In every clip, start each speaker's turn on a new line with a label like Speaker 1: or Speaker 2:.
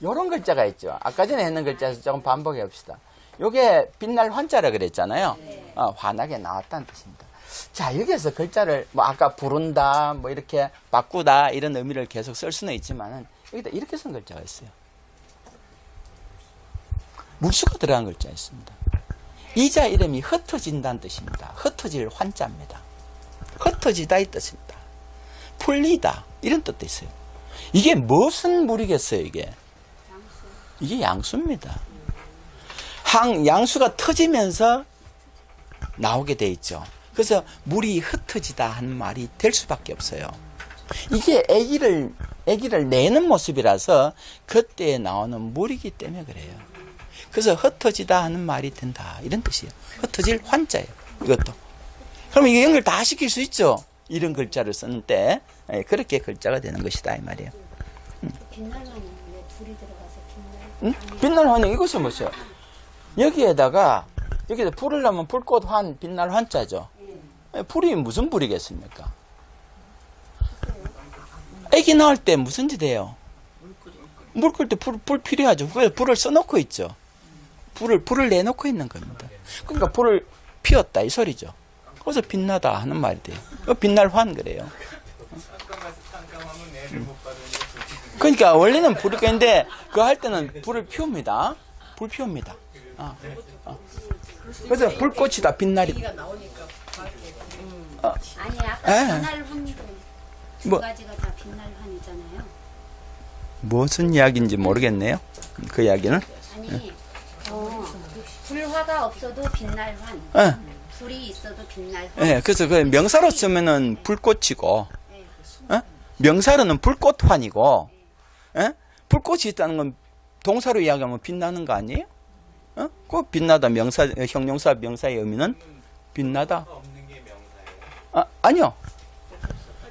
Speaker 1: 요런 글자가 있죠. 아까 전에 했는 글자에서 조금 반복해 봅시다. 요게 빛날 환자라 그랬잖아요. 환하게 나왔다는 뜻입니다. 자, 여기에서 글자를 뭐 아까 부른다, 뭐 이렇게 바꾸다 이런 의미를 계속 쓸 수는 있지만은 여기다 이렇게 쓴 글자가 있어요. 물수가 들어간 글자 있습니다. 이자 이름이 흩어진다는 뜻입니다. 흩어질 환자입니다. 흩어지다 이 뜻입니다. 풀리다 이런 뜻도 있어요. 이게 무슨 물이겠어요? 이게 양수입니다. 양수가 터지면서 나오게 돼 있죠. 그래서 물이 흩어지다 하는 말이 될 수밖에 없어요. 이게 아기를 내는 모습이라서 그때 나오는 물이기 때문에 그래요. 그래서 흩어지다 하는 말이 된다 이런 뜻이에요. 흩어질 환자예요. 이것도. 그러면 이게 연결 다 시킬 수 있죠. 이런 글자를 쓰는 때 그렇게 글자가 되는 것이다 이 말이에요.
Speaker 2: 빛날환이 왜 불이 들어가서
Speaker 1: 빛날 환이 이것은 뭐죠? 여기에다 불을 넣으면 불꽃 환 빛날 환자죠. 불이 무슨 불이겠습니까? 애기 낳을 때 무슨 짓 해요? 물 끓일 때 불 필요하죠. 그래서 불을 써놓고 있죠. 불을 내놓고 있는 겁니다. 그러니까 불을 피웠다 이 소리죠. 그래서 빛나다 하는 말이 돼요. 빛날 환 그래요. 그러니까 원래는 불이 끄는데 그거 할 때는 불을 피웁니다. 불 피웁니다. 그래서 불꽃이다 빛날이.
Speaker 2: 아니 아까 빛날환도 두 가지가 다 빛날환이잖아요.
Speaker 1: 무슨 이야기인지 모르겠네요. 그 이야기는.
Speaker 2: 아니 불화가 없어도 빛날환. 불이 있어도 빛날환.
Speaker 1: 네, 그래서 그 명사로 쓰면은 불꽃이고, 명사로는 불꽃환이고, 불꽃이 있다는 건 동사로 이야기하면 빛나는 거 아니에요? 그 빛나다 형용사 명사의 의미는 빛나다. 아니요.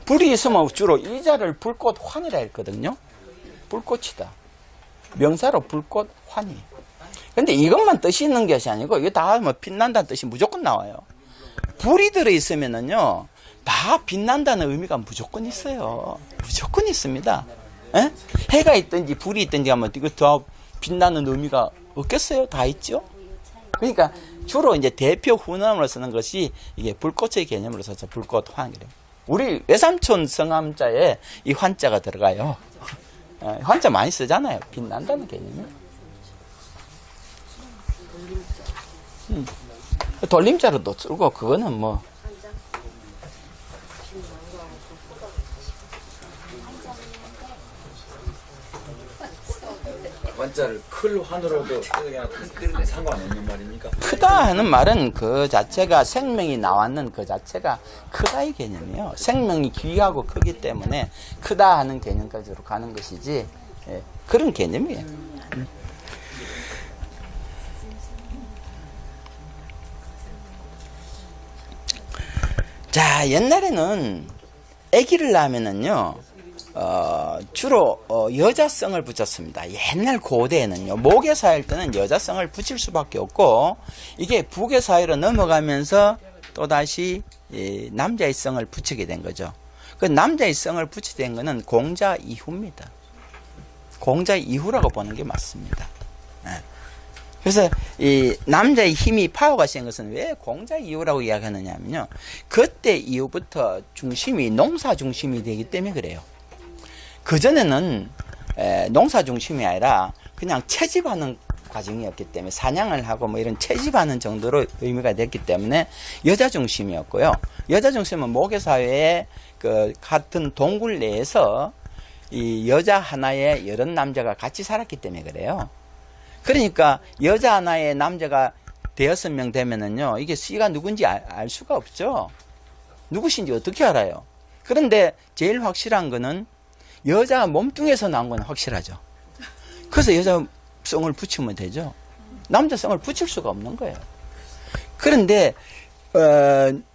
Speaker 1: 불이 있으면 주로 이자를 불꽃환이라 했거든요. 불꽃이다. 명사로 불꽃환이. 근데 이것만 뜻이 있는 것이 아니고 이거 다 뭐 빛난다는 뜻이 무조건 나와요. 불이 들어있으면은요 다 빛난다는 의미가 무조건 있어요. 무조건 있습니다. 해가 있든지 불이 있든지 하면 이거 더 빛나는 의미가 없겠어요? 다 있죠? 그러니까 주로 이제 대표 훈음으로 쓰는 것이 이게 불꽃의 개념으로 써서 불꽃환 그래요. 우리 외삼촌 성함자에 이 환자가 들어가요. 환자 많이 쓰잖아요. 빛난다는 개념이. 돌림자로도 쓰고 그거는 뭐
Speaker 3: 환자를 클 환으로도 그냥 끓는데 상관없는 말입니까?
Speaker 1: 크다 하는 말은 그 자체가 생명이 나왔는 그 자체가 크다의 개념이에요. 생명이 귀하고 크기 때문에 크다 하는 개념까지로 가는 것이지 그런 개념이에요. 자, 옛날에는 아기를 낳으면은요, 주로 여자성을 붙였습니다. 옛날 고대에는요, 모계사일 때는 여자성을 붙일 수밖에 없고, 이게 부계사회로 넘어가면서 또다시 남자의 성을 붙이게 된 거죠. 그 남자의 성을 붙이게 된 거는 공자 이후입니다. 공자 이후라고 보는 게 맞습니다. 그래서 이 남자의 힘이 파워가 센 것은 왜 공자 이후라고 이야기하느냐면요. 그때 이후부터 중심이 농사 중심이 되기 때문에 그래요. 그전에는 농사 중심이 아니라 그냥 채집하는 과정이었기 때문에 사냥을 하고 뭐 이런 채집하는 정도로 의미가 됐기 때문에 여자 중심이었고요. 여자 중심은 모계사회의 그 같은 동굴 내에서 이 여자 하나에 여러 남자가 같이 살았기 때문에 그래요. 그러니까 여자 하나에 남자가 6명 되면은요, 이게 씨가 누군지 알 수가 없죠. 누구신지 어떻게 알아요? 그런데 제일 확실한 거는 여자 몸뚱에서 나온 건 확실하죠. 그래서 여자성을 붙이면 되죠. 남자성을 붙일 수가 없는 거예요. 그런데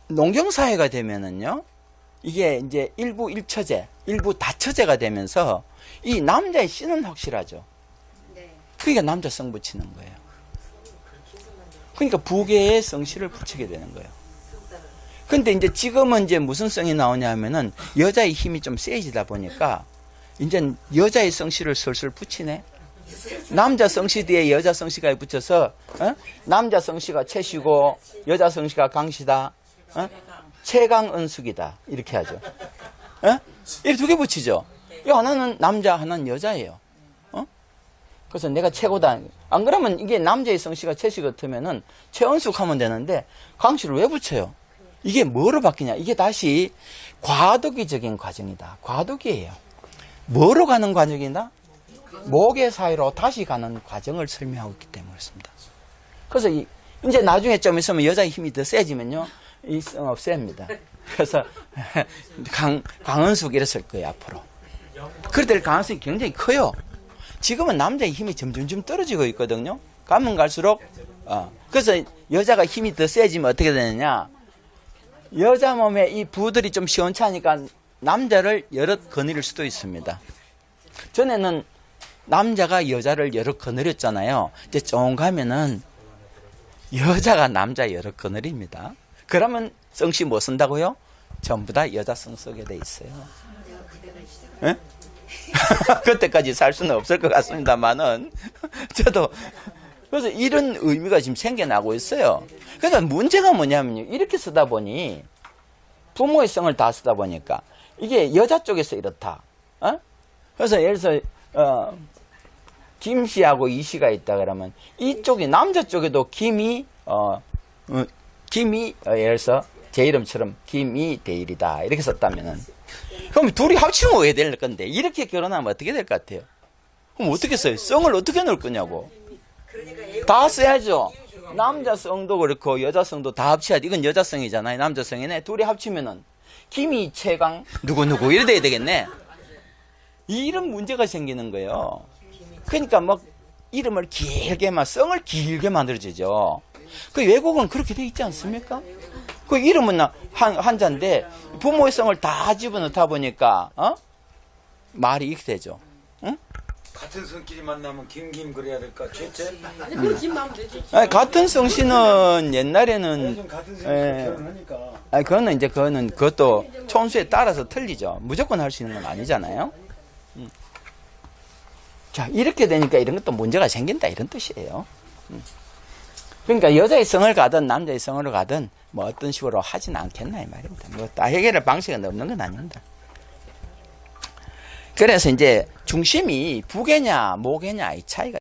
Speaker 1: 농경사회가 되면은요, 이게 이제 일부 일처제, 일부 다처제가 되면서 이 남자의 씨는 확실하죠. 그러니까 남자성 붙이는 거예요. 그러니까 부계의 성씨를 붙이게 되는 거예요. 근데 이제 지금은 이제 무슨 성이 나오냐면은 여자의 힘이 좀 세지다 보니까 이제 여자의 성씨를 슬슬 붙이네. 남자 성씨 뒤에 여자 성씨가 붙여서 남자 성씨가 최씨고 여자 성씨가 강씨다. 최강은숙이다. 이렇게 하죠. 이렇게 두 개 붙이죠. 이 하나는 남자, 하나는 여자예요. 그래서 내가 최고다. 안 그러면 이게 남자의 성씨가 최씨 같으면은 최은숙 하면 되는데 강씨를 왜 붙여요? 이게 뭐로 바뀌냐? 이게 다시 과도기적인 과정이다. 과도기예요. 뭐로 가는 과정이다? 목의 사이로 다시 가는 과정을 설명하고 있기 때문에 그렇습니다. 그래서 이제 나중에 좀 있으면 여자의 힘이 더 세지면요, 이 없앱니다. 그래서 강은숙 이랬을 거예요 앞으로. 그럴 때 가능성이 굉장히 커요. 지금은 남자의 힘이 점점 떨어지고 있거든요. 가면 갈수록 그래서 여자가 힘이 더 세지면 어떻게 되느냐? 여자 몸에 이 부들이 좀 시원찮으니까 남자를 여럿 거느릴 수도 있습니다. 전에는 남자가 여자를 여럿 거느렸잖아요. 이제 좀 가면은 여자가 남자 여럿 거느립니다. 그러면 성씨 뭐 쓴다고요? 전부 다 여자 성 쓰게 돼 있어요. 예? 그때까지 살 수는 없을 것 같습니다만은 저도 그래서 이런 의미가 지금 생겨나고 있어요. 그러니까 문제가 뭐냐면요, 이렇게 쓰다 보니 부모의 성을 다 쓰다 보니까 이게 여자 쪽에서 이렇다. 그래서 예를 들어서 김 씨하고 이 씨가 있다 그러면 이쪽이 남자 쪽에도 김이 예를 들어서 제 이름처럼 김이대일이다 이렇게 썼다면은 그럼 둘이 합치면 왜 될 건데 이렇게 결혼하면 어떻게 될 것 같아요? 그럼 어떻게 써요? 성을 어떻게 넣을 거냐고. 다 써야죠. 남자 성도 그렇고 여자 성도 다 합쳐야지. 이건 여자 성이잖아요. 남자 성이네. 둘이 합치면은 김이 최강 누구 이래 돼야 되겠네. 이런 문제가 생기는 거예요. 그러니까 막 이름을 길게만 성을 길게 만들어지죠. 그 외국은 그렇게 돼 있지 않습니까? 그 이름은 한자인데 부모의 성을 다 집어넣다 보니까 말이 이렇게 되죠. 응?
Speaker 3: 같은 성끼리 만나면 김 그래야 될까? 최채?
Speaker 4: 그럼 김하면 되지.
Speaker 1: 아니, 같은 성씨는 옛날에는
Speaker 3: 요즘 같은 성끼리 결혼하니까.
Speaker 1: 아니 그거는 그것도 촌수에 따라서 틀리죠. 무조건 할 수 있는 건 아니잖아요. 자, 이렇게 되니까 이런 것도 문제가 생긴다 이런 뜻이에요. 그러니까 여자의 성을 가든 남자의 성을 가든 뭐 어떤 식으로 하진 않겠나 이 말입니다. 뭐 다 해결할 방식은 없는 건 아닙니다. 그래서 이제 중심이 부계냐 모계냐 이 차이가